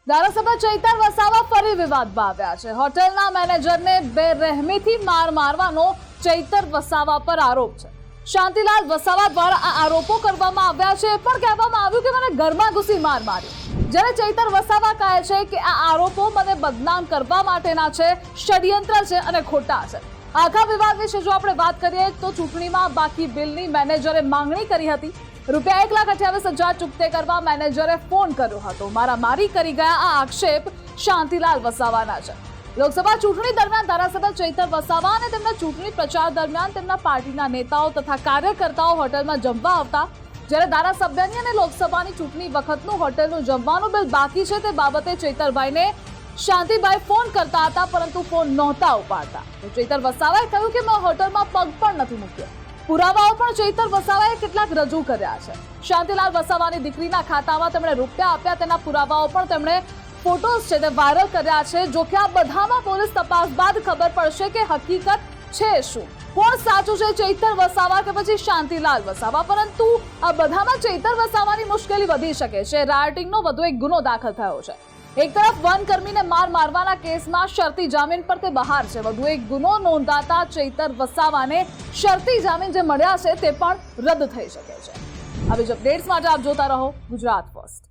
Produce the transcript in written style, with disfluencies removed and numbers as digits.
ધારાસભ્ય ચૈતર વસાવા ફરી વિવાદમાં આવ્યા છે। હોટેલના મેનેજરને બેરહેમીથી માર મારવાનો ચૈતર વસાવા પર આરોપ છે। શાંતિલાલ વસાવા દ્વારા આ આરોપો કરવામાં આવ્યા છે, પણ કહેવામાં આવ્યું કે મને ઘરમાં ઘૂસી માર માર્યો। જ્યારે ચૈતર વસાવા કહે છે કે આ આરોપો મને બદનામ કરવા માટેના છે, ષડયંત્ર છે અને ખોટા છે। આખા વિવાદ વિશે જો આપણે વાત કરીએ તો ચૂંટણીમાં બાકી બિલની મેનેજરે માંગણી કરી હતી। રૂપિયા 1,28,000 ચૂકતે કરવા મેનેજરે ફોન કર્યો હતો। મારામારી કરી ગયા આ આક્ષેપ શાંતિલાલ વસાવાના છે। લોકસભા ચૂંટણી દરમિયાન ધારાસભ્ય ચૈતર વસાવા અને તેમના ચૂંટણી પ્રચાર દરમિયાન તેમના પાર્ટીના નેતાઓ તથા કાર્યકર્તાઓ હોટલમાં જમવા આવતા, જ્યારે ધારાસભ્યની અને લોકસભાની ચૂંટણી વખતનું હોટલનું જમવાનું બિલ બાકી છે તે બાબતે ચૈતરભાઈને શાંતિભાઈ ફોન કરતા હતા, પરંતુ ફોન નહોતા ઉપાડતા। તો ચૈતર વસાવાએ કહ્યું કે મેં હોટલમાં પગ પણ નથી મૂક્યો। પુરાવાઓ પણ ચૈતર વસાવાએ કેટલાક રજૂ કર્યા છે। શાંતિલાલ વસાવાની દીકરીના ખાતામાં તેમણે રૂપિયા આપ્યા તેના પુરાવાઓ પણ તેમણે ફોટોઝ છે તે વાયરલ કર્યા છે। જો કે આ બધામાં પોલીસ તપાસ બાદ ખબર પડશે કે હકીકત છે શું, કોણ સાચું છે, ચૈતર વસાવા કે પછી શાંતિલાલ વસાવા। પરંતુ આ બધામાં ચૈતર વસાવાની મુશ્કેલી વધી શકે છે। રાયોટિંગનો વધુ એક ગુનો દાખલ થયો છે। એક તરફ વનકર્મીને માર મારવાના કેસમાં શરતી જામીન પર તે બહાર છે। વધુ એક ગુનો નોંધાતા ચૈતર વસાવાને શરતી જામીન જે મળ્યા છે તે પણ રદ થઈ શકે છે। આવી જ અપડેટ્સ માટે આપ જોતા રહો ગુજરાત ફર્સ્ટ।